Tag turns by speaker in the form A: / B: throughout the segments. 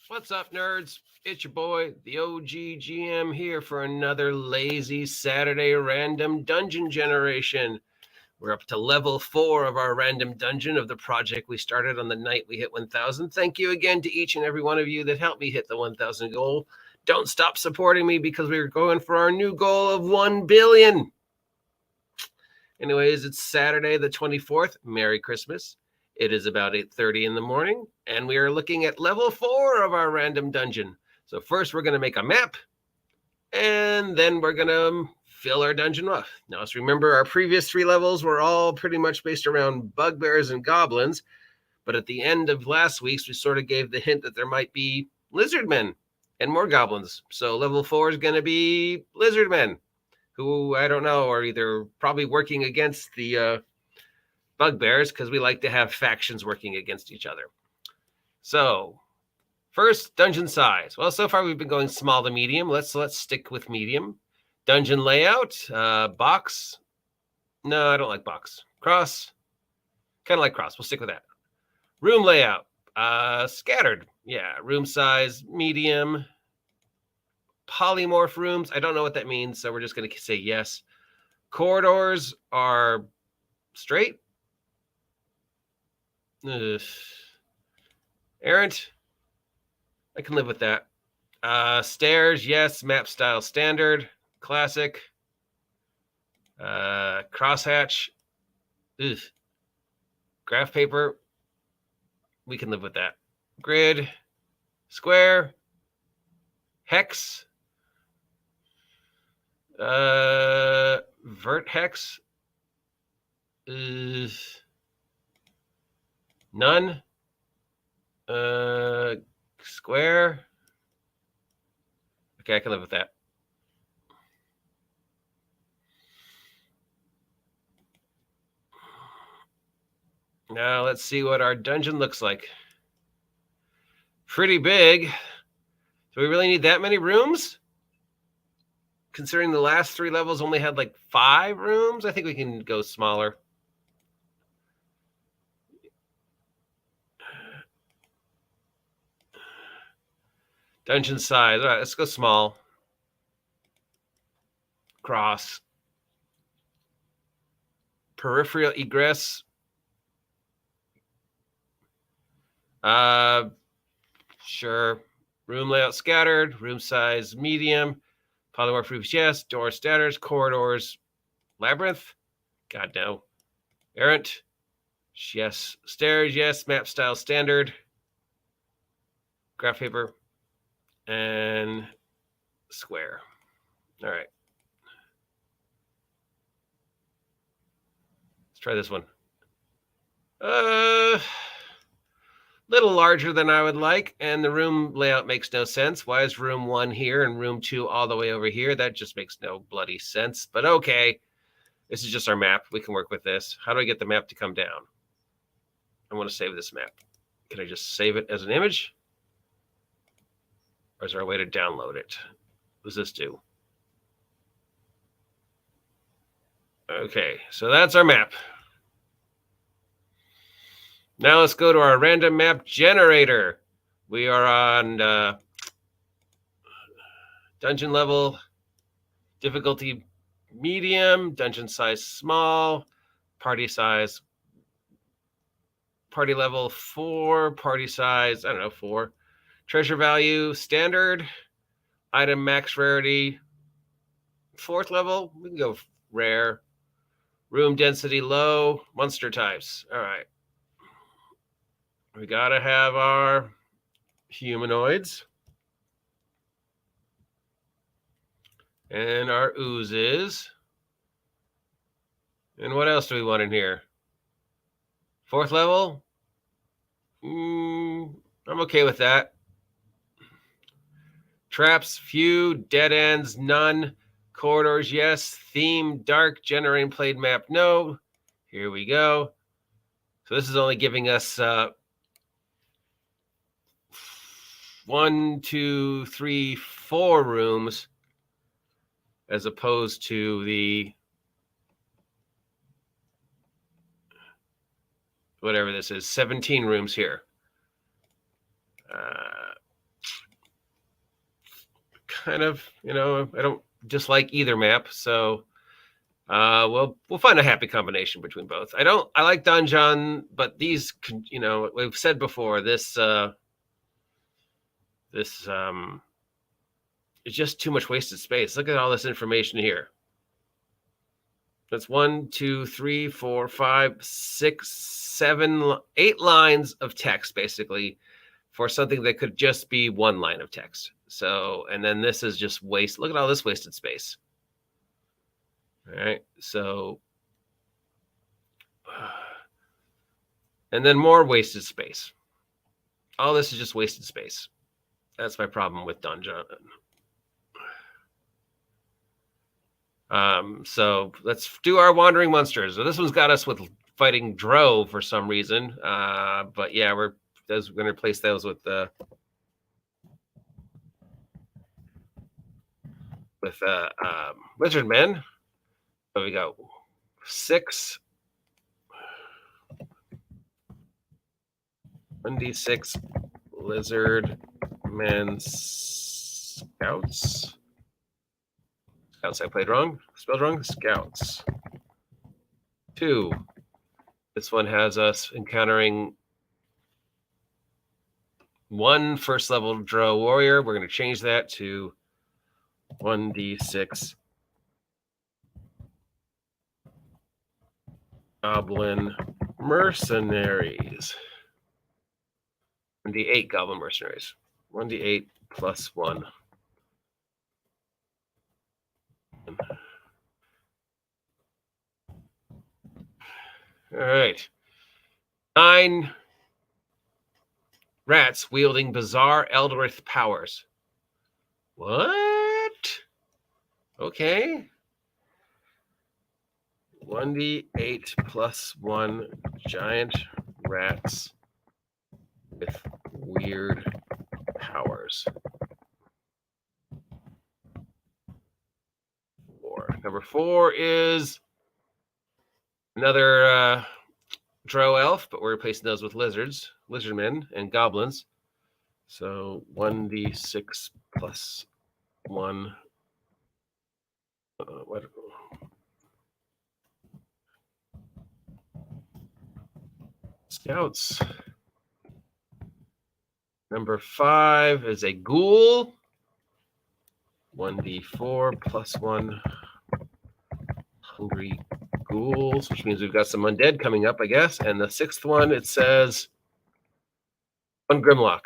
A: What's up, nerds? It's your boy, the OG GM, here for another lazy Saturday random dungeon generation. We're up to level 4 of our random dungeon of the project we started on the night we hit 1,000. Thank you again to each and every one of you that helped me hit the 1,000 goal. Don't stop supporting me because we're going for our new goal of 1 billion. Anyways, it's Saturday the 24th. Merry Christmas. It is about 8:30 in the morning, and we are looking at level 4 of our random dungeon. So first we're going to make a map, and then we're going to fill our dungeon up. Now, so remember, our previous 3 levels were all pretty much based around bugbears and goblins, but at the end of last week's, we sort of gave the hint that there might be lizard men and more goblins. So level 4 is going to be lizard men, who, I don't know, are either probably working against the bugbears, because we like to have factions working against each other. So first, dungeon size. Well, so far we've been going small to medium. Let's stick with medium. Dungeon layout, box. No, I don't like box. Cross, kind of like cross. We'll stick with that. Room layout, scattered. Yeah, room size, medium. Polymorph rooms, I don't know what that means, so we're just going to say yes. Corridors are straight. Errant, I can live with that. Stairs, yes. Map style standard, classic. Crosshatch, ugh. Graph paper, we can live with that. Grid, square, hex, vert hex, none. Square. Okay, I can live with that. Now let's see what our dungeon looks like. Pretty big. Do we really need that many rooms? Considering the last 3 levels only had like 5 rooms, I think we can go smaller. Dungeon size. All right, let's go small. Cross. Peripheral egress. Sure. Room layout scattered. Room size medium. Polymorph roofs, yes. Door statters. Corridors. Labyrinth. God, no. Errant. Yes. Stairs, yes. Map style standard. Graph paper. And square. All right. Let's try this one. Little larger than I would like, and the room layout makes no sense. Why is room 1 here and room 2 all the way over here? That just makes no bloody sense, but okay. This is just our map. We can work with this. How do I get the map to come down? I want to save this map. Can I just save it as an image? Or is there a way to download it? What does this do? Okay, so that's our map. Now let's go to our random map generator. We are on dungeon level, difficulty medium, dungeon size small, party size, party level 4, party size, I don't know, 4. Treasure value standard, item max rarity, 4th level, we can go rare. Room density low, monster types. All right. We gotta have our humanoids and our oozes. And what else do we want in here? 4th level? I'm okay with that. Traps, few. Dead ends, none. Corridors, yes. Theme, dark. Generating played map, no. Here we go. So this is only giving us 1, 2, 3, 4 rooms, as opposed to the whatever this is, 17 rooms here. kind of, I don't dislike either map, so we'll find a happy combination between both. I like Donjon, but these, we've said before, this is just too much wasted space. Look at all this information here. That's 1, 2, 3, 4, 5, 6, 7, 8 lines of text, basically, for something that could just be one line of text. So, and then this is just waste. Look at all this wasted space. All right, so, and then more wasted space. All this is just wasted space. That's my problem with Donjon. So let's do our wandering monsters. So this one's got us with fighting Drow for some reason. But yeah, we're going to replace those with lizard men. So we got 6 1d6 lizard men scouts. Scouts, I played wrong. Spelled wrong. Scouts. 2. This one has us encountering 1 first level Drow warrior. We're going to change that to 1d6 goblin mercenaries. 1d8 goblin mercenaries. 1d8 plus 1. All right. 9 rats wielding bizarre Eldritch powers. What? Okay. 1d8 plus 1 giant rats with weird powers. 4. Number 4 is another Drow elf, but we're replacing those with lizards, lizardmen, and goblins. So 1d6 plus 1. What? Scouts. Number 5 is a ghoul. 1d4 plus 1 hungry ghouls, which means we've got some undead coming up, I guess. And the 6th one, it says 1 Grimlock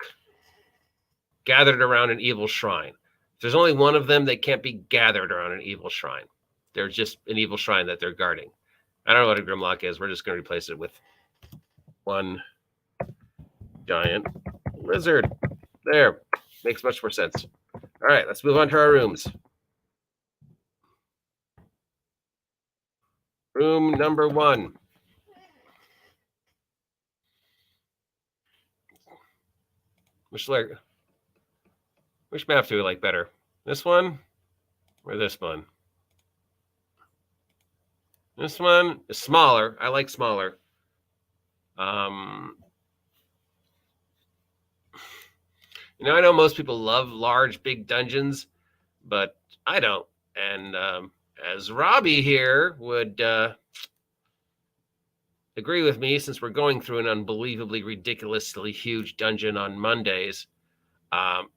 A: gathered around an evil shrine. If there's only one of them, they can't be gathered around an evil shrine. They're just an evil shrine that they're guarding. I don't know what a Grimlock is. We're just going to replace it with 1 giant lizard. There. Makes much more sense. All right, let's move on to our rooms. Room number 1. Which map do we like better? This one or this one? This one is smaller. I like smaller. I know most people love large, big dungeons, but I don't. And as Robbie here would agree with me, since we're going through an unbelievably, ridiculously huge dungeon on Mondays,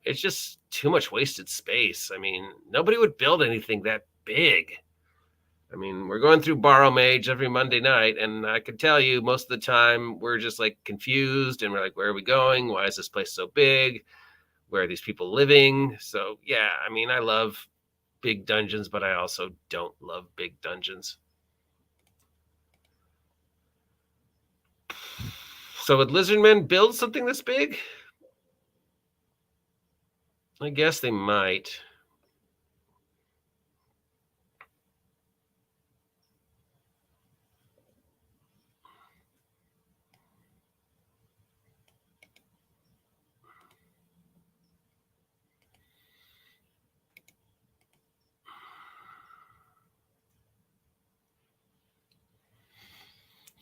A: it's just too much wasted space. I mean, nobody would build anything that big. I mean, we're going through Borrow Mage every Monday night, and I can tell you most of the time we're just like confused, and we're like, where are we going? Why is this place so big? Where are these people living? So, yeah, I mean, I love big dungeons, but I also don't love big dungeons. So would Lizardmen build something this big? I guess they might.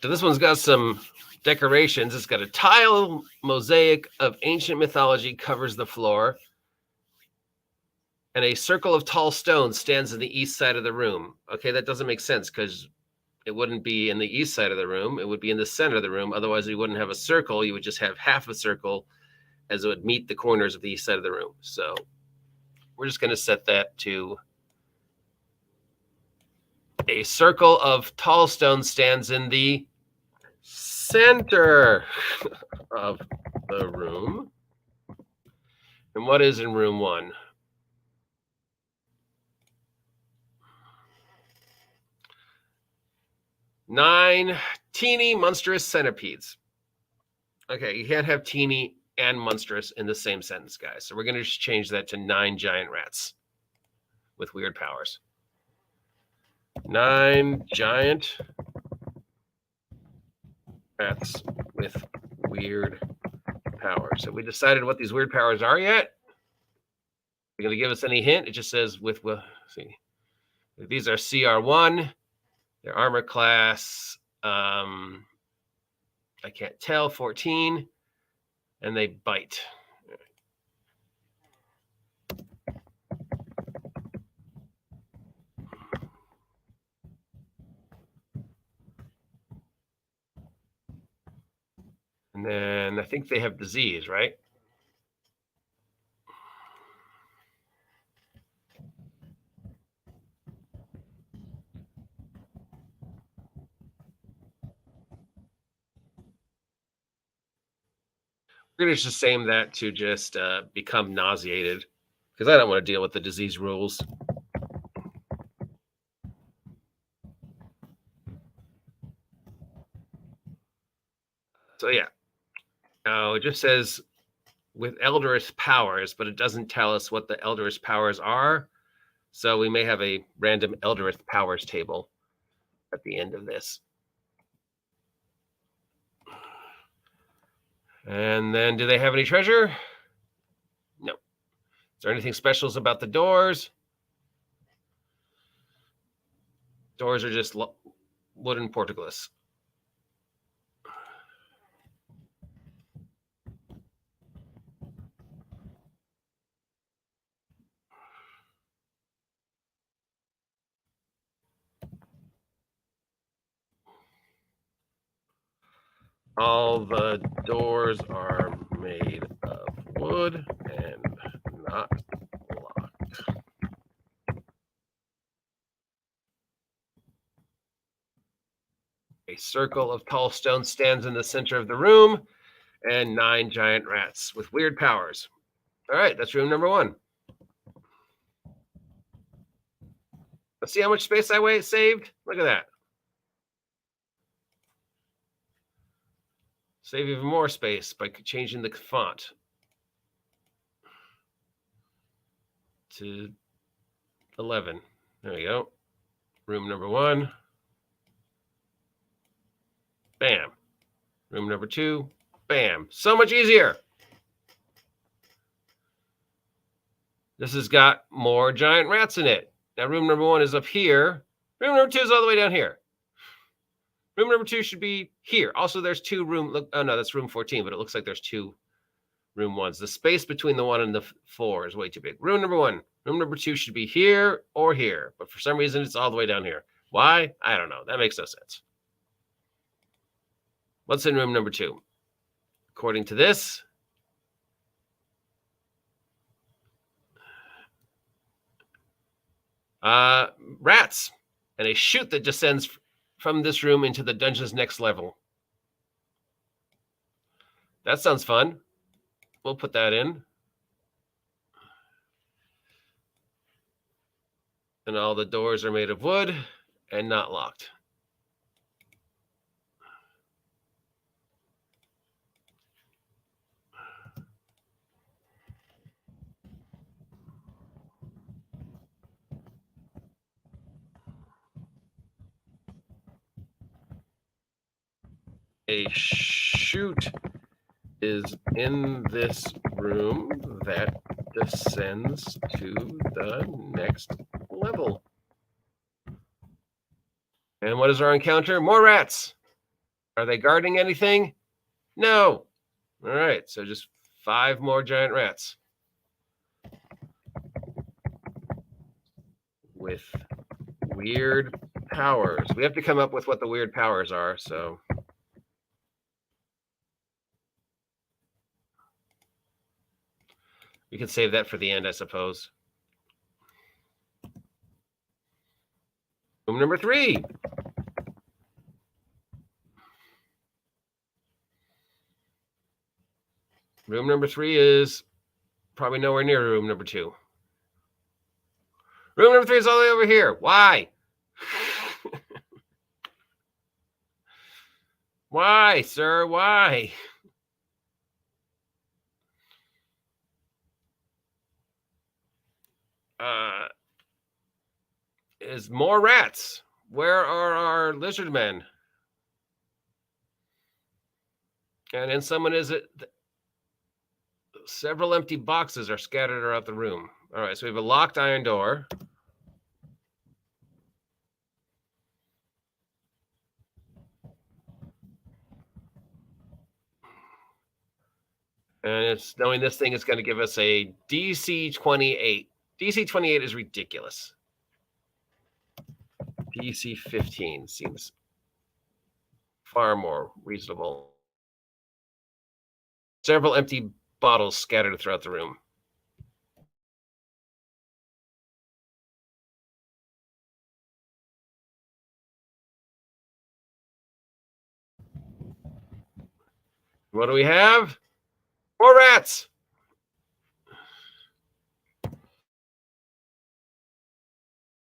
A: So this one's got some decorations. It's got a tile mosaic of ancient mythology covers the floor. And a circle of tall stones stands in the east side of the room. Okay, that doesn't make sense because it wouldn't be in the east side of the room. It would be in the center of the room. Otherwise, you wouldn't have a circle. You would just have half a circle as it would meet the corners of the east side of the room. So we're just going to set that to a circle of tall stones stands in the center of the room. And what is in room 1? Nine teeny monstrous centipedes. Okay, you can't have teeny and monstrous in the same sentence, guys. So we're going to just change that to 9 giant rats with weird powers. 9 giant rats with weird powers. Have we decided what these weird powers are yet? Are you going to give us any hint? It just says with, well, see, these are CR1. Their armor class, I can't tell, 14, and they bite. And then I think they have disease, right? We're going to just same that to just become nauseated because I don't want to deal with the disease rules. So yeah, it just says with eldritch powers, but it doesn't tell us what the eldritch powers are. So we may have a random eldritch powers table at the end of this. And then do they have any treasure? No. Is there anything special about the doors? Doors are just wooden portcullis. All the doors are made of wood and not locked. A circle of tall stones stands in the center of the room, and 9 giant rats with weird powers. All right, that's room number 1. Let's see how much space I saved. Look at that. Save even more space by changing the font to 11. There we go. Room number 1. Bam. Room number 2. Bam. So much easier. This has got more giant rats in it. Now, room number 1 is up here. Room number 2 is all the way down here. Room number 2 should be here. Also, there's 2 room. Look, oh no, that's room 14, but it looks like there's 2 room 1s. The space between the 1 and the 4 is way too big. Room number 1. Room number 2 should be here or here, but for some reason, it's all the way down here. Why? I don't know. That makes no sense. What's in room number 2? According to this, rats and a chute that descends from this room into the dungeon's next level. That sounds fun. We'll put that in. And all the doors are made of wood and not locked. A chute is in this room that descends to the next level. And what is our encounter? More rats. Are they guarding anything? No. All right, so just 5 more giant rats. with weird powers. We have to come up with what the weird powers are, so. We could save that for the end, I suppose. Room number 3. Room number 3 is probably nowhere near room number 2. Room number 3 is all the way over here. Why? Why, sir? Why? Is more rats. Where are our lizard men? And then someone is it. Several empty boxes are scattered around the room. All right, so we have a locked iron door. And it's knowing this thing is going to give us a DC 28. DC 28 is ridiculous. DC 15 seems far more reasonable. Several empty bottles scattered throughout the room. What do we have? More rats.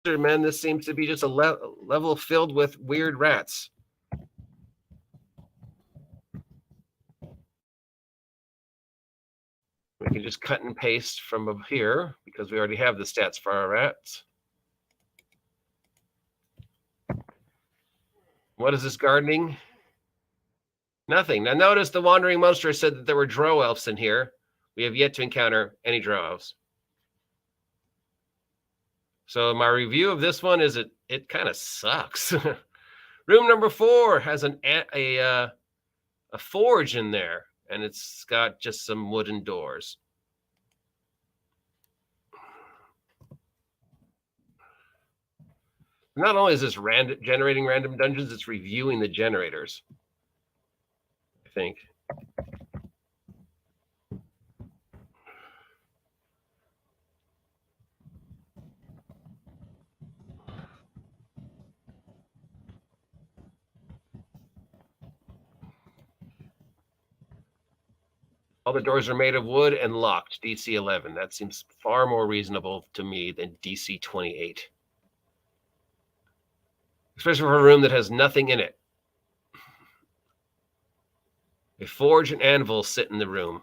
A: Man, this seems to be just a level filled with weird rats. We can just cut and paste from up here because we already have the stats for our rats. What is this gardening? Nothing. Now notice the wandering monster said that there were drow elves in here. We have yet to encounter any drow elves. So my review of this one is it kind of sucks. Room number 4 has a forge in there, and it's got just some wooden doors. Not only is this generating random dungeons, it's reviewing the generators, I think. All the doors are made of wood and locked, DC 11. That seems far more reasonable to me than DC 28. Especially for a room that has nothing in it. A forge and anvil sit in the room.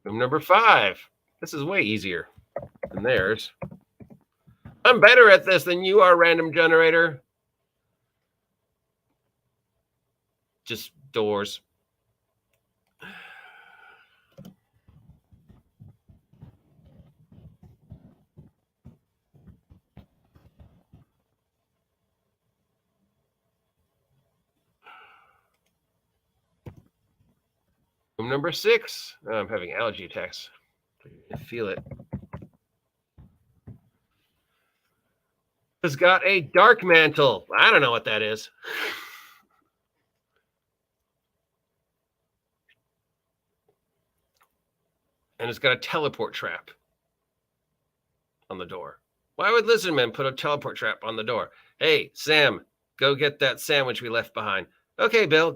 A: Room number 5. This is way easier than theirs. I'm better at this than you are, random generator. Just doors. Room number 6. Oh, I'm having allergy attacks. I feel it. It's got a dark mantle. I don't know what that is. And it's got a teleport trap on the door. Why would Lizardman put a teleport trap on the door? Hey, Sam, go get that sandwich we left behind. Okay, Bill.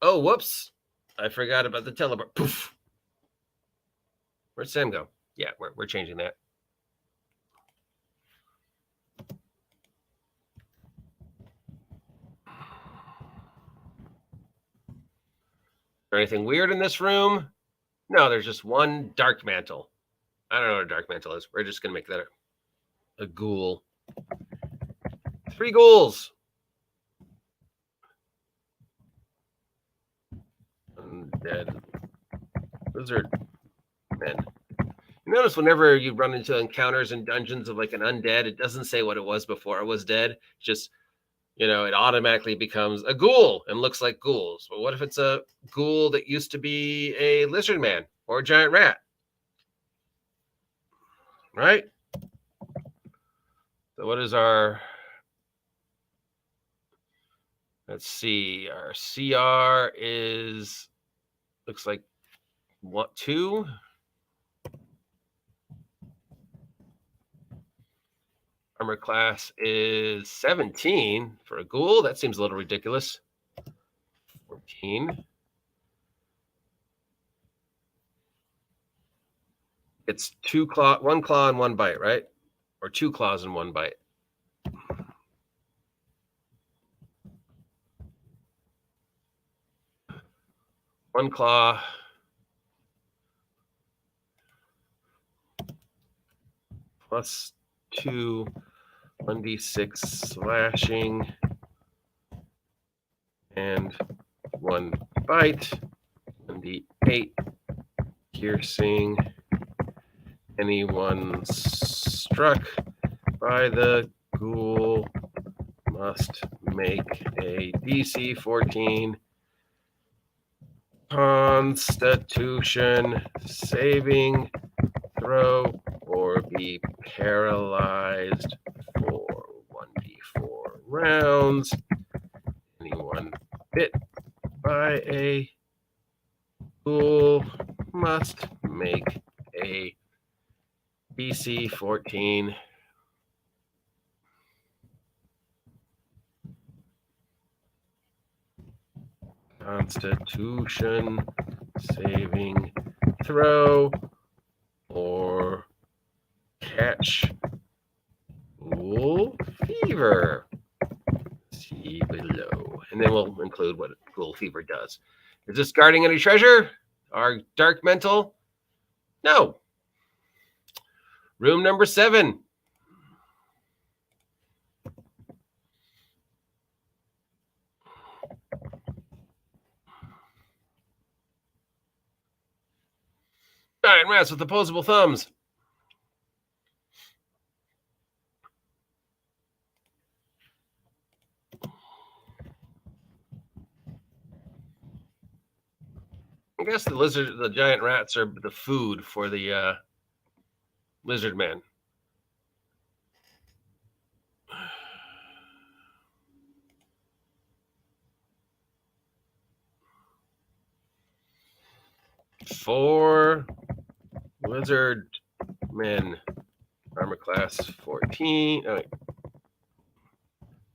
A: Oh, whoops. I forgot about the teleport. Poof. Where'd Sam go? Yeah, we're changing that. Is there anything weird in this room? No, there's just one dark mantle. I don't know what a dark mantle is. We're just going to make that a ghoul. 3 ghouls. Undead. Lizard men. You notice whenever you run into encounters in dungeons of like an undead, it doesn't say what it was before it was dead. Just it automatically becomes a ghoul and looks like ghouls. But what if it's a ghoul that used to be a lizard man or a giant rat? Right? So what is our, let's see, our CR is, looks like what, 2? Armor class is 17 for a ghoul. That seems a little ridiculous. 14. It's 1 claw and 1 bite, right? Or 2 claws and 1 bite. 1 claw. Plus 2, 1d6 slashing, and 1 bite, 1d8 piercing. Anyone struck by the ghoul must make a DC 14 Constitution saving throw or be paralyzed for 1d4 rounds. Anyone bit by a ghoul must make a DC 14 Constitution saving throw or catch ghoul fever. See below. And then we'll include what ghoul fever does. Is this guarding any treasure? Our dark mental? No. Room number 7. Giant rats with opposable thumbs. I guess the giant rats are the food for the lizard man. Four lizard men, armor class 14. Oh, wait.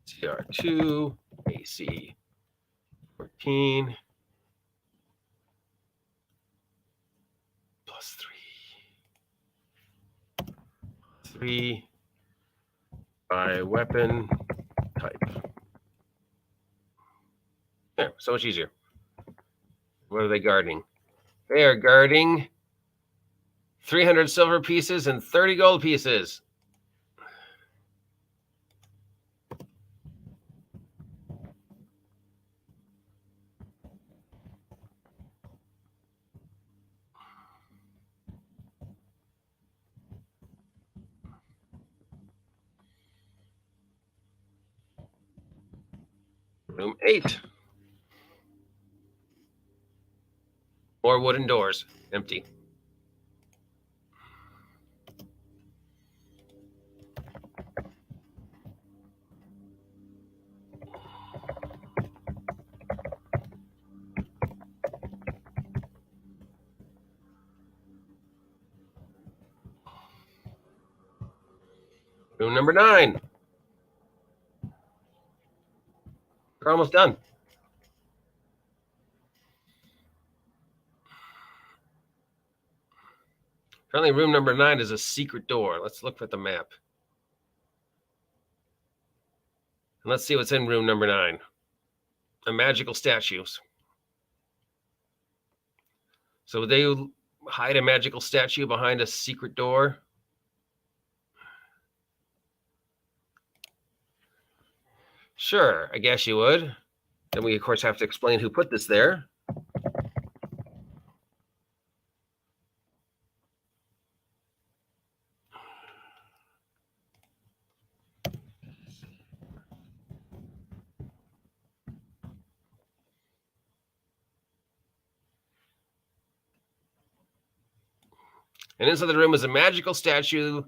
A: CR2, AC 14. Plus 3 by weapon type. There, so much easier. What are they guarding? They are guarding 300 silver pieces and 30 gold pieces. Room 8. More wooden doors, empty. Room number 9. We're almost done. Apparently room number 9 is a secret door. Let's look at the map. And let's see what's in room number 9. The magical statues. So would they hide a magical statue behind a secret door? Sure, I guess you would. Then we, of course, have to explain who put this there. And inside the room is a magical statue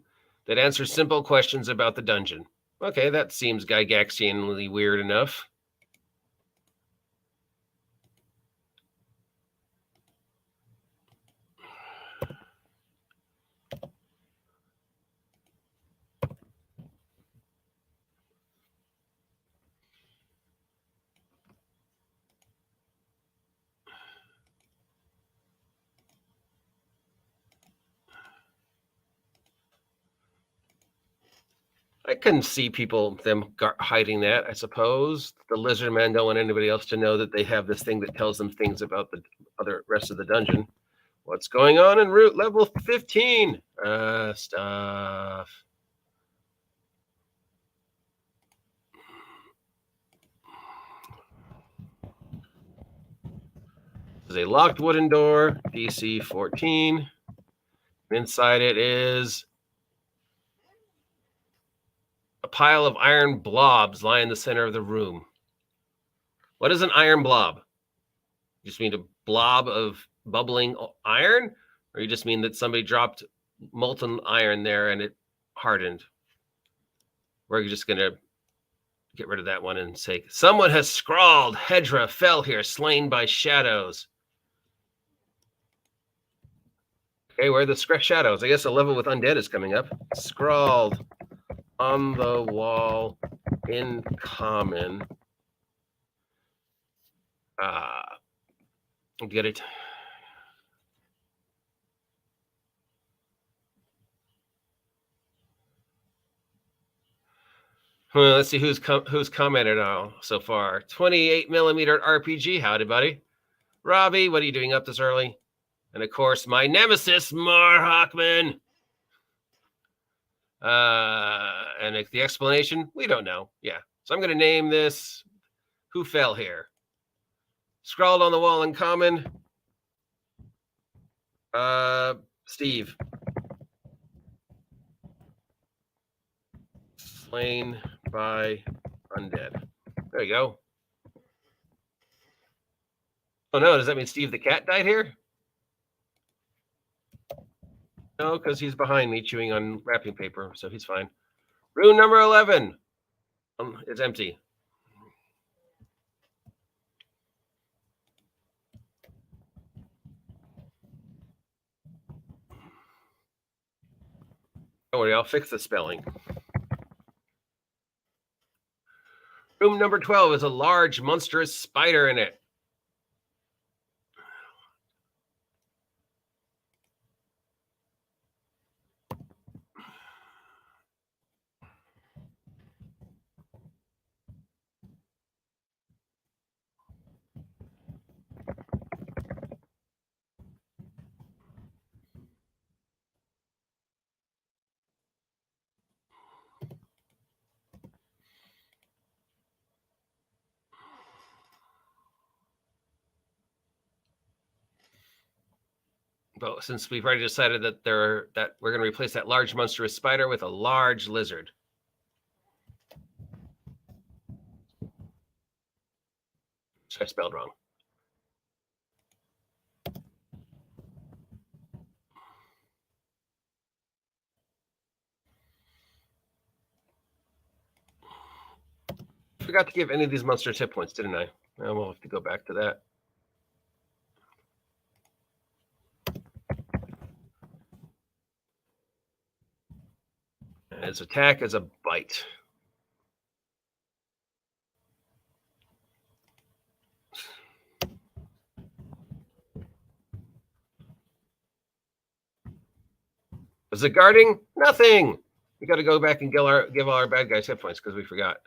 A: that answers simple questions about the dungeon. Okay, that seems Gygaxianly weird enough. I can see them hiding that, I suppose. The lizard men don't want anybody else to know that they have this thing that tells them things about the rest of the dungeon. What's going on en route level 15? Stuff. This is a locked wooden door, DC 14. Inside it is a pile of iron blobs lying in the center of the room. What is an iron blob? You just mean a blob of bubbling iron? Or you just mean that somebody dropped molten iron there and it hardened? We're just going to get rid of that one and say, someone has scrawled, Hedra fell here, slain by shadows. Okay, where are the shadows? I guess a level with undead is coming up. Scrawled on the wall in common. Get it. Well, let's see who's commented on so far. 28mm RPG. Howdy, buddy. Robbie, what are you doing up this early? And of course, my nemesis, Mar Hockman. And the explanation, we don't know. Yeah. So I'm going to name this Who Fell Here. Scrawled on the wall in common. Steve. Slain by undead. There you go. Oh no, does that mean Steve the cat died here? No, because he's behind me chewing on wrapping paper, so he's fine. Room number 11. It's empty. Don't worry, I'll fix the spelling. Room number 12 is a large, monstrous spider in it. But since we've already decided that we're going to replace that large monstrous spider with a large lizard. I spelled wrong. I forgot to give any of these monsters hit points, didn't I? We'll have to go back to that. Its attack is a bite. Is it guarding? Nothing. We got to go back and give all our bad guys hit points because we forgot.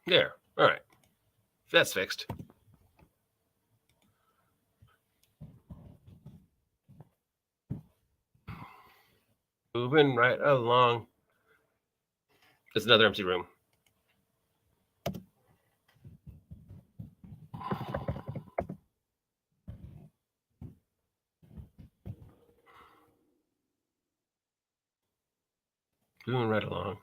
A: There. All right. That's fixed. Moving right along. There's another empty room. Moving right along.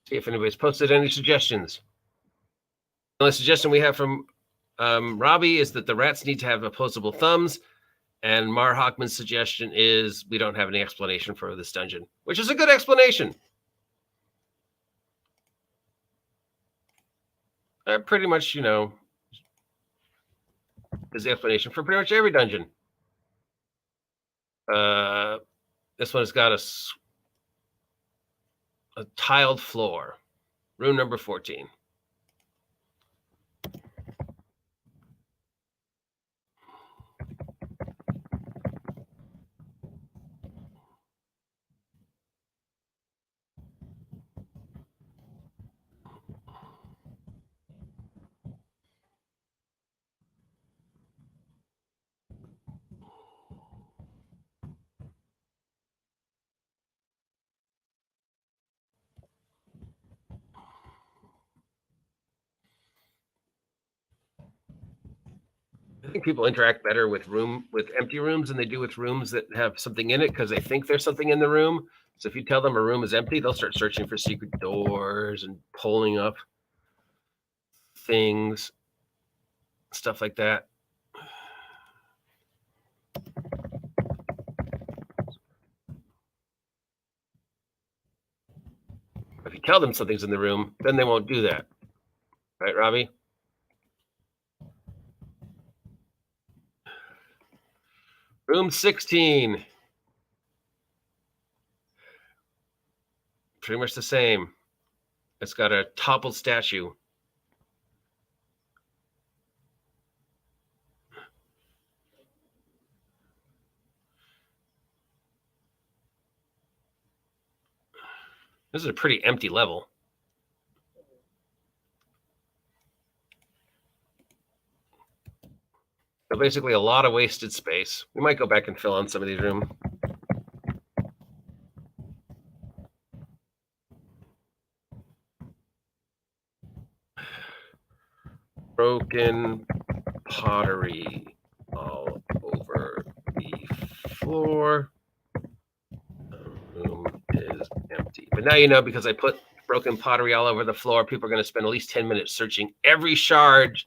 A: See if anybody's posted any suggestions. The only suggestion we have from Robbie is that the rats need to have opposable thumbs. And Mar Hockman's suggestion is we don't have any explanation for this dungeon, which is a good explanation. Pretty much, you know, is the explanation for pretty much every dungeon. This one's got a tiled floor. Room number 14. I think people interact better with empty rooms than they do with rooms that have something in it because they think there's something in the room. So if you tell them a room is empty, they'll start searching for secret doors and pulling up things, stuff like that. If you tell them something's in the room, then they won't do that. Right, Robbie? Room 16. Pretty much the same. It's got a toppled statue. This is a pretty empty level. So basically a lot of wasted space. We might go back and fill in some of these rooms. Broken pottery all over the floor. The room is empty. But now you know, because I put broken pottery all over the floor, people are going to spend at least 10 minutes searching every shard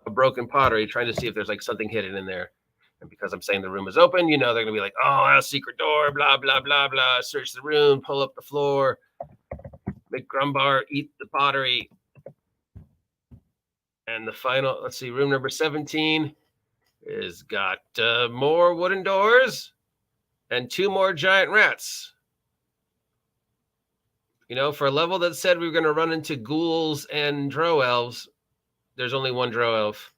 A: of broken pottery, trying to see if there's like something hidden in there. And because I'm saying the room is open, you know, they're going to be like, oh, a secret door, blah, blah, blah, blah. Search the room, pull up the floor, make Grumbar eat the pottery. And the final, let's see, room number 17 is got more wooden doors and 2 more giant rats. You know, for a level that said we were going to run into ghouls and drow elves, there's only 1 drow elf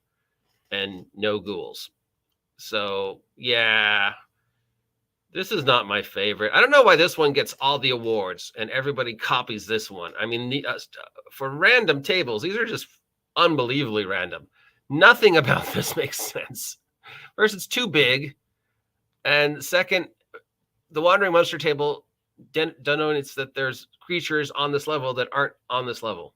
A: and no ghouls. So, yeah, this is not my favorite. I don't know why this one gets all the awards and everybody copies this one. I mean, for random tables, these are just unbelievably random. Nothing about this makes sense. First, it's too big. And second, the Wandering Monster table denotes that there's creatures on this level that aren't on this level.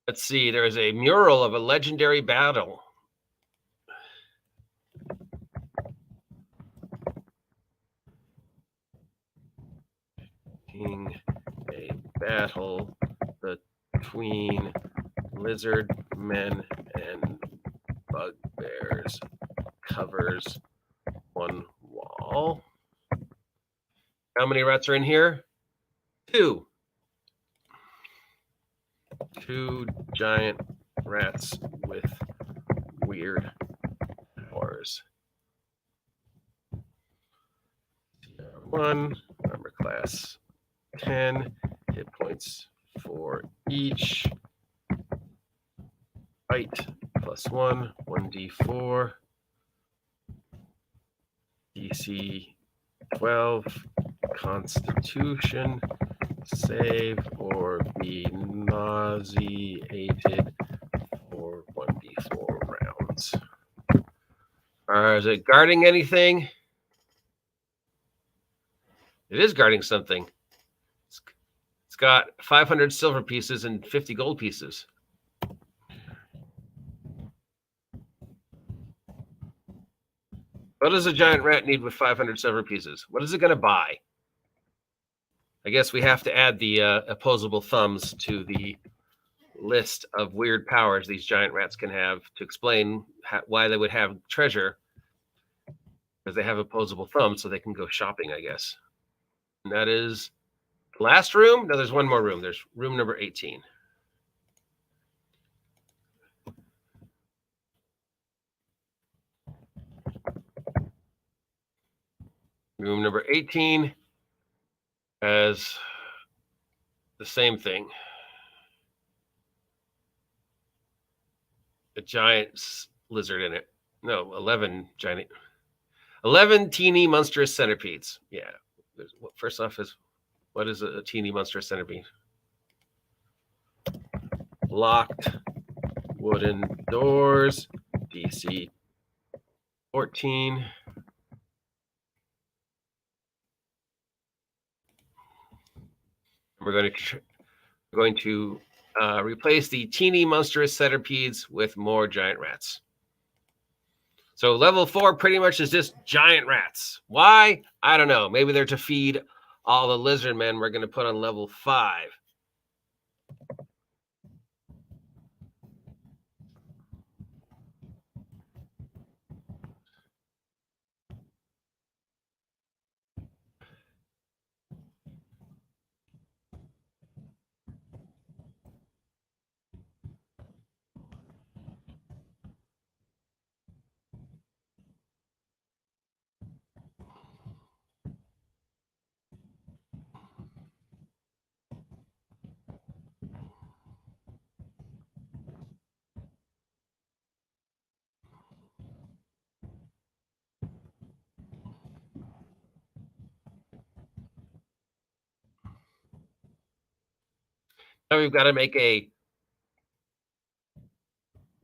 A: Let's see, there is a mural of a legendary battle. A battle between lizard men and bugbears covers one wall. How many rats are in here? 2. 2 giant rats with weird powers. 1, armor class 10, hit points for each fight +1, 1d4, DC 12, Constitution, save or be nauseated for 1d4 rounds. Is it guarding anything? It is guarding something. It's got 500 silver pieces and 50 gold pieces. What does a giant rat need with 500 silver pieces? What is it going to buy? I guess we have to add the opposable thumbs to the list of weird powers these giant rats can have to explain why they would have treasure, because they have opposable thumbs, so they can go shopping, I guess. And that is the last room. No, there's one more room. There's room number 18. Room number 18 has the same thing. A giant lizard in it. No, 11 teeny monstrous centipedes. Yeah. First off is, what is a teeny monstrous centipede? Locked wooden doors, DC 14. We're going to replace the teeny monstrous centipedes with more giant rats. So level 4 pretty much is just giant rats. Why? I don't know. Maybe they're to feed all the lizard men we're going to put on level 5. Now we've got to make a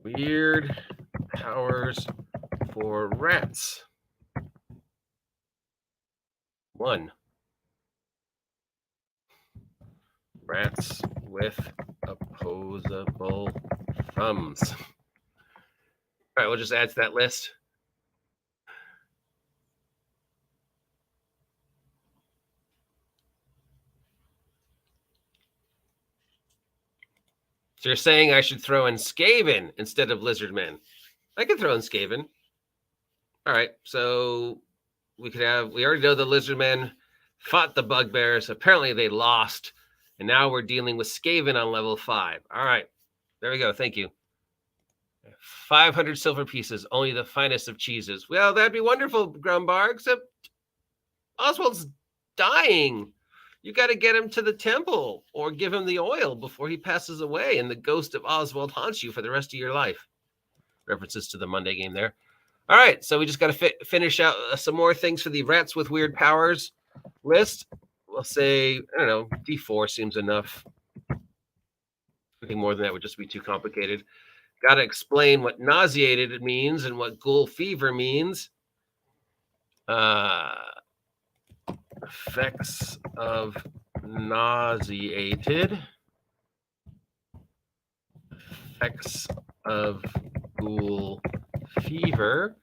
A: weird powers for rats. 1. Rats with opposable thumbs. All right, we'll just add to that list. So you're saying I should throw in Skaven instead of lizardmen? I could throw in Skaven. All right, so we already know the lizardmen fought the bugbears. Apparently they lost, and now we're dealing with Skaven on level 5. All right, there we go. Thank you. 500 silver pieces, only the finest of cheeses. Well, that'd be wonderful, Grumbar, except Oswald's dying. You got to get him to the temple or give him the oil before he passes away, and the ghost of Oswald haunts you for the rest of your life. References to the Monday game there. All right, so we just got to finish out some more things for the rats with weird powers list. We'll say, I don't know, D4 seems enough. Anything more than that would just be too complicated. Got to explain what nauseated means and what ghoul fever means. Effects of nauseated. Effects of ghoul fever.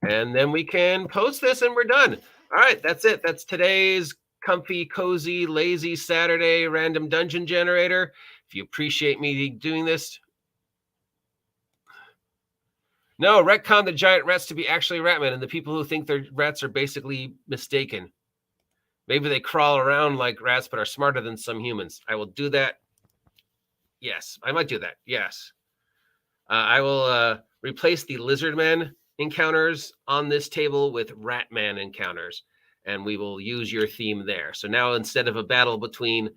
A: And then we can post this and we're done. All right, that's it. That's today's comfy, cozy, lazy Saturday random dungeon generator. If you appreciate me doing this. No, retcon the giant rats to be actually ratmen, and the people who think they're rats are basically mistaken. Maybe they crawl around like rats, but are smarter than some humans. I will do that. Yes, I might do that. Yes. I will replace the lizardmen encounters on this table with ratman encounters, and we will use your theme there. So now instead of a battle between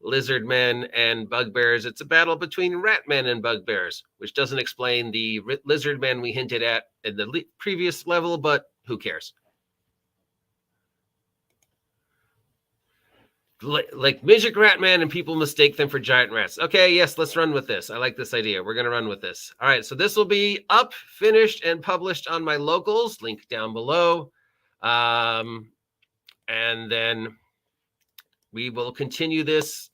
A: lizard men and bugbears. It's a battle between rat men and bugbears, which doesn't explain the lizard men we hinted at in the previous level, but who cares? Like midget rat man, and people mistake them for giant rats. Okay, yes, let's run with this. I like this idea. We're going to run with this. All right, so this will be up, finished, and published on my locals, link down below. And then we will continue this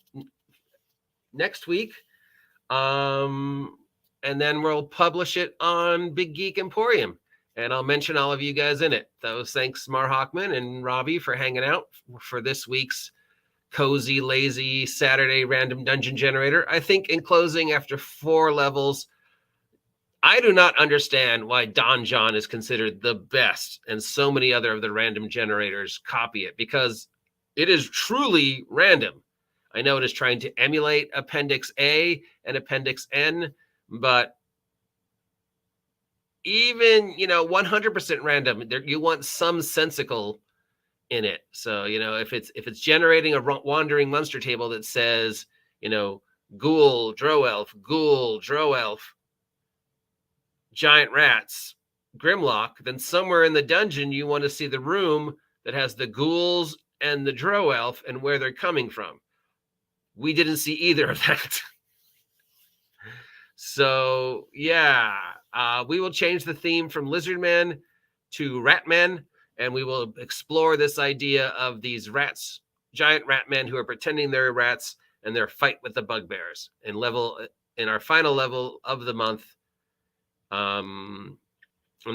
A: next week. And then we'll publish it on Big Geek Emporium. And I'll mention all of you guys in it. Thanks, Mar Hockman and Robbie, for hanging out for this week's cozy, lazy Saturday random dungeon generator. I think in closing, after 4 levels, I do not understand why Donjon is considered the best and so many other of the random generators copy it, because it is truly random. I know it is trying to emulate Appendix A and Appendix N, but even, 100% random, you want some sensical in it. So, if it's generating a wandering monster table that says, ghoul, drow elf, giant rats, grimlock, then somewhere in the dungeon you want to see the room that has the ghouls and the drow elf and where they're coming from. We didn't see either of that. So yeah, we will change the theme from lizard men to rat men, and we will explore this idea of these rats, giant rat men who are pretending they're rats, and their fight with the bugbears in our final level of the month. And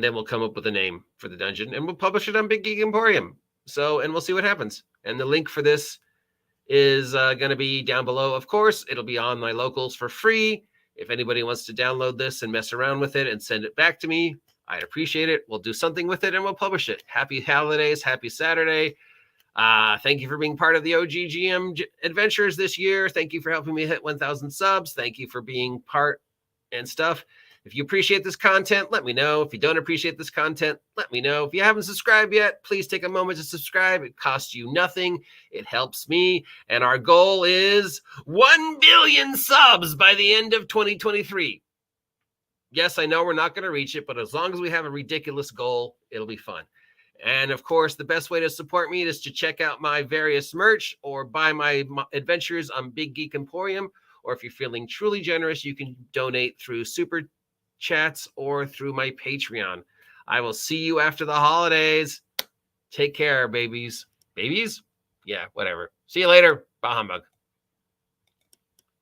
A: then we'll come up with a name for the dungeon, and we'll publish it on Big Geek Emporium. So, and we'll see what happens. And the link for this is going to be down below. Of course, it'll be on my locals for free. If anybody wants to download this and mess around with it and send it back to me, I'd appreciate it. We'll do something with it and we'll publish it. Happy holidays. Happy Saturday. Thank you for being part of the OGGM adventures this year. Thank you for helping me hit 1,000 subs. Thank you for being part and stuff. If you appreciate this content, let me know. If you don't appreciate this content, let me know. If you haven't subscribed yet, please take a moment to subscribe. It costs you nothing. It helps me. And our goal is 1 billion subs by the end of 2023. Yes, I know we're not going to reach it, but as long as we have a ridiculous goal, it'll be fun. And of course, the best way to support me is to check out my various merch or buy my adventures on Big Geek Emporium. Or if you're feeling truly generous, you can donate through Super Chats or through my Patreon. I will see you after the holidays. Take care, babies. Babies? Yeah, whatever. See you later. Bah humbug.